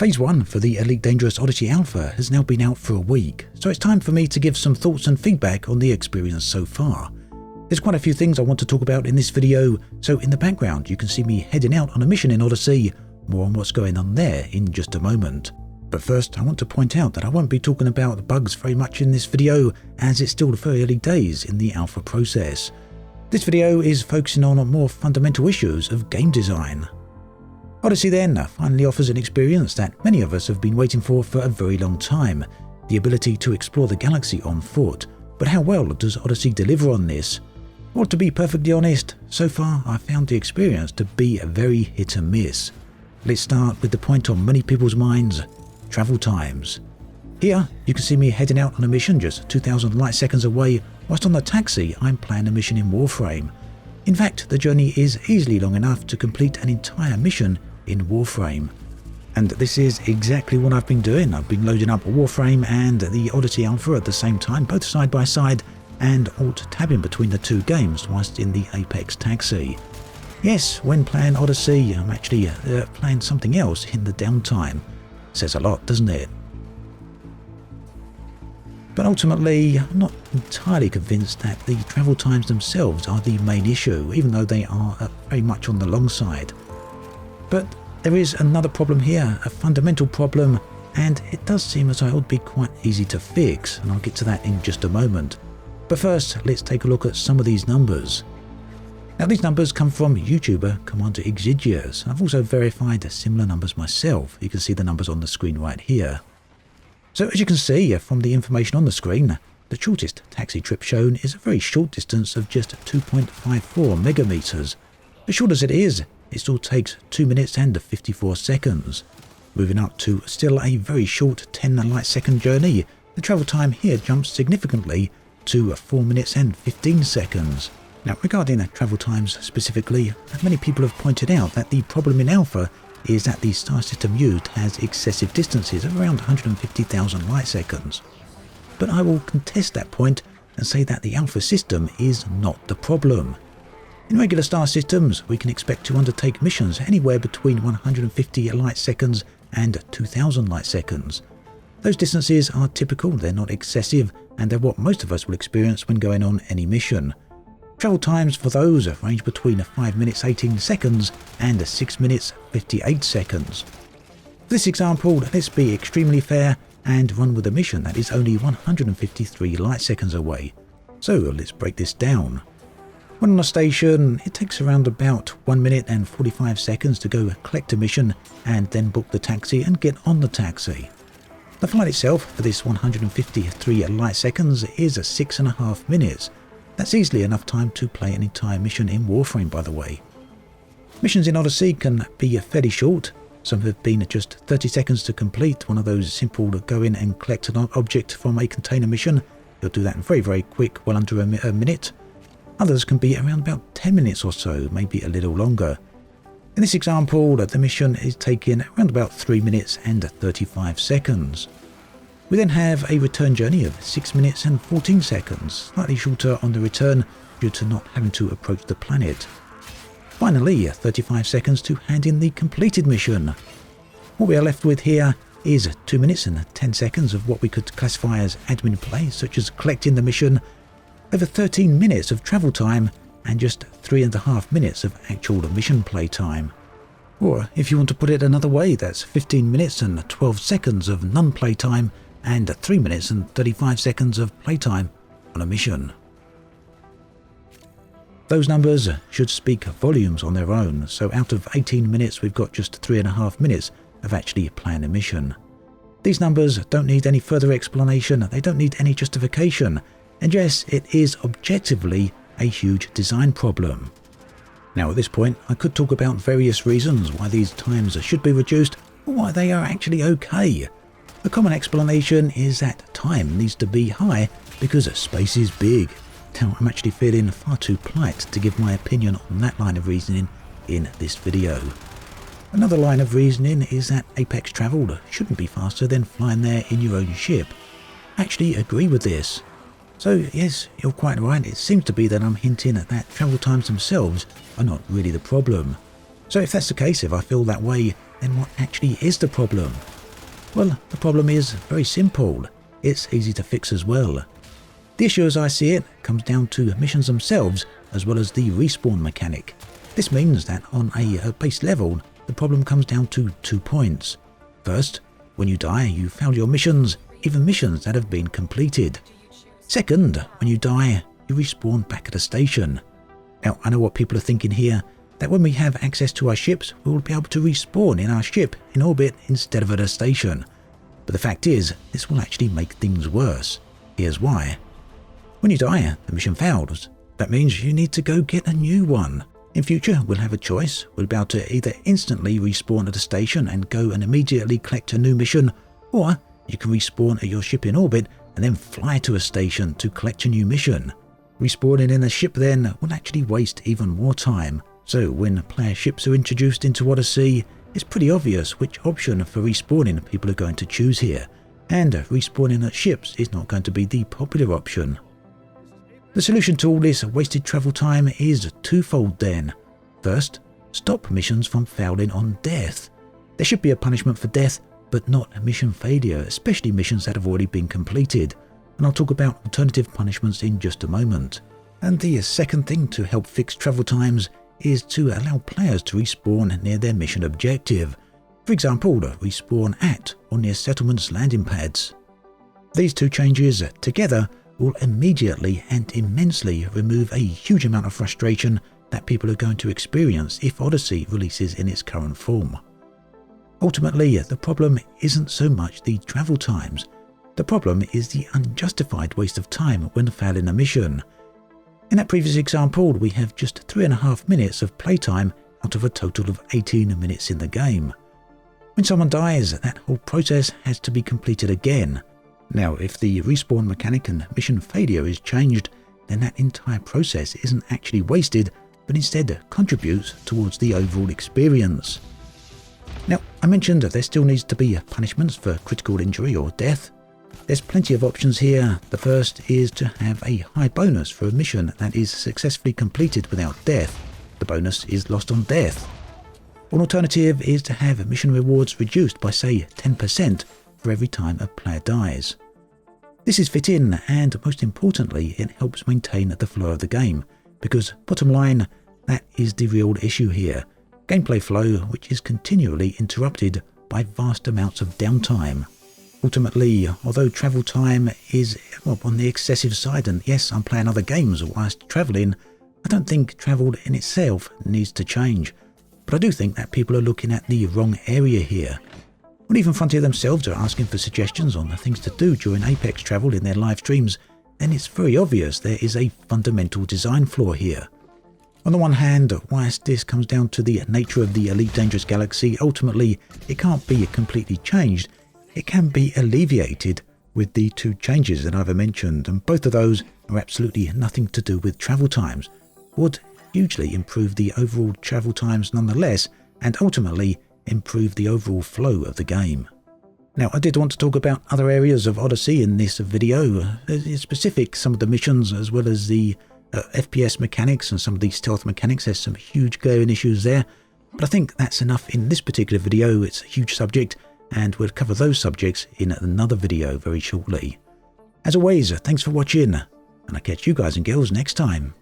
Phase 1 for the Elite Dangerous Odyssey Alpha has now been out for a week, so it's time for me to give some thoughts and feedback on the experience so far. There's quite a few things I want to talk about in this video, so in the background you can see me heading out on a mission in Odyssey. More on what's going on there in just a moment. But first, I want to point out that I won't be talking about bugs very much in this video, as it's still the very early days in the alpha process. This video is focusing on more fundamental issues of game design. Odyssey then finally offers an experience that many of us have been waiting for a very long time, the ability to explore the galaxy on foot. But how well does Odyssey deliver on this? Well, to be perfectly honest, so far I found the experience to be very hit and miss. Let's start with the point on many people's minds: travel times. Here you can see me heading out on a mission just 2,000 light seconds away, whilst on the taxi I'm playing a mission in Warframe. In fact, the journey is easily long enough to complete an entire mission in Warframe. And this is exactly what I've been doing. I've been loading up Warframe and the Odyssey Alpha at the same time, both side by side, and alt-tabbing between the two games whilst in the Apex taxi. Yes, when playing Odyssey, I'm actually playing something else in the downtime. Says a lot, doesn't it? But ultimately, I'm not entirely convinced that the travel times themselves are the main issue, even though they are very much on the long side. But there is another problem here, a fundamental problem, and it does seem as though it would be quite easy to fix, and I'll get to that in just a moment. But first, let's take a look at some of these numbers. Now, these numbers come from YouTuber Commander Exidious. I've also verified similar numbers myself. You can see the numbers on the screen right here. So as you can see from the information on the screen, the shortest taxi trip shown is a very short distance of just 2.54 megameters. As short as it is, it still takes 2 minutes and 54 seconds. Moving up to still a very short 10 light second journey, the travel time here jumps significantly to 4 minutes and 15 seconds. Now, regarding travel times specifically, many people have pointed out that the problem in Alpha is that the star system used has excessive distances of around 150,000 light seconds. But I will contest that point and say that the Alpha system is not the problem. In regular star systems, we can expect to undertake missions anywhere between 150 light seconds and 2,000 light seconds. Those distances are typical, they're not excessive, and they're what most of us will experience when going on any mission. Travel times for those range between 5 minutes 18 seconds and 6 minutes 58 seconds. For this example, let's be extremely fair and run with a mission that is only 153 light seconds away. So let's break this down. When on a station, it takes around about 1 minute and 45 seconds to go collect a mission and then book the taxi and get on the taxi. The flight itself for this 153 light seconds is 6.5 minutes. That's easily enough time to play an entire mission in Warframe, by the way. Missions in Odyssey can be fairly short. Some have been just 30 seconds to complete, one of those simple go in and collect an object from a container mission. You'll do that in very quick, well under a minute. Others can be around about 10 minutes or so, maybe a little longer. In this example, the mission is taking around about 3 minutes and 35 seconds. We then have a return journey of 6 minutes and 14 seconds, slightly shorter on the return due to not having to approach the planet. Finally, 35 seconds to hand in the completed mission. What we are left with here is 2 minutes and 10 seconds of what we could classify as admin play, such as collecting the mission, over 13 minutes of travel time, and just 3.5 minutes of actual mission play time. Or, if you want to put it another way, that's 15 minutes and 12 seconds of non-play time, and 3 minutes and 35 seconds of playtime on a mission. Those numbers should speak volumes on their own, so out of 18 minutes we've got just 3.5 minutes of actually playing a mission. These numbers don't need any further explanation, they don't need any justification, and yes, it is objectively a huge design problem. Now at this point I could talk about various reasons why these times should be reduced, or why they are actually okay. A common explanation is that time needs to be high because space is big. Now, I'm actually feeling far too polite to give my opinion on that line of reasoning in this video. Another line of reasoning is that Apex travel shouldn't be faster than flying there in your own ship. I actually agree with this. So yes, you're quite right, it seems to be that I'm hinting at that travel times themselves are not really the problem. So if that's the case, if I feel that way, then what actually is the problem? Well, the problem is very simple. It's easy to fix as well. The issue as I see it comes down to missions themselves as well as the respawn mechanic. This means that on a base level, the problem comes down to 2 points. First, when you die, you fail your missions, even missions that have been completed. Second, when you die, you respawn back at a station. Now, I know what people are thinking here, that when we have access to our ships, we will be able to respawn in our ship in orbit instead of at a station. But the fact is, this will actually make things worse. Here's why. When you die, the mission fails. That means you need to go get a new one. In future, we'll have a choice. We'll be able to either instantly respawn at a station and go and immediately collect a new mission, or you can respawn at your ship in orbit and then fly to a station to collect a new mission. Respawning in a ship then will actually waste even more time. So when player ships are introduced into Odyssey, it's pretty obvious which option for respawning people are going to choose here, and respawning at ships is not going to be the popular option. The solution to all this wasted travel time is twofold then. First, stop missions from failing on death. There should be a punishment for death, but not mission failure, especially missions that have already been completed, and I'll talk about alternative punishments in just a moment. And the second thing to help fix travel times is to allow players to respawn near their mission objective. For example, respawn at or near settlements' landing pads. These two changes together will immediately and immensely remove a huge amount of frustration that people are going to experience if Odyssey releases in its current form. Ultimately, the problem isn't so much the travel times. The problem is the unjustified waste of time when failing a mission. In that previous example, we have just 3.5 minutes of playtime out of a total of 18 minutes in the game. When someone dies, that whole process has to be completed again. Now, if the respawn mechanic and mission failure is changed, then that entire process isn't actually wasted, but instead contributes towards the overall experience. Now, I mentioned that there still needs to be punishments for critical injury or death. There's plenty of options here. The first is to have a high bonus for a mission that is successfully completed without death. The bonus is lost on death. An alternative is to have mission rewards reduced by, say, 10% for every time a player dies. This is fit in, and most importantly, it helps maintain the flow of the game, because bottom line, that is the real issue here. Gameplay flow, which is continually interrupted by vast amounts of downtime. Ultimately, although travel time is on the excessive side, and yes, I'm playing other games whilst travelling, I don't think travel in itself needs to change. But I do think that people are looking at the wrong area here. When even Frontier themselves are asking for suggestions on the things to do during Apex travel in their live streams, then it's very obvious there is a fundamental design flaw here. On the one hand, whilst this comes down to the nature of the Elite Dangerous Galaxy, ultimately it can't be completely changed. It can be alleviated with the two changes that I've mentioned, and both of those are absolutely nothing to do with travel times. Would hugely improve the overall travel times nonetheless, and ultimately improve the overall flow of the game. Now, I did want to talk about other areas of Odyssey in this video, specific some of the missions as well as the FPS mechanics and some of the stealth mechanics. There's some huge glaring issues there, but I think that's enough in this particular video. It's a huge subject, and we'll cover those subjects in another video very shortly. As always, thanks for watching, and I'll catch you guys and girls next time.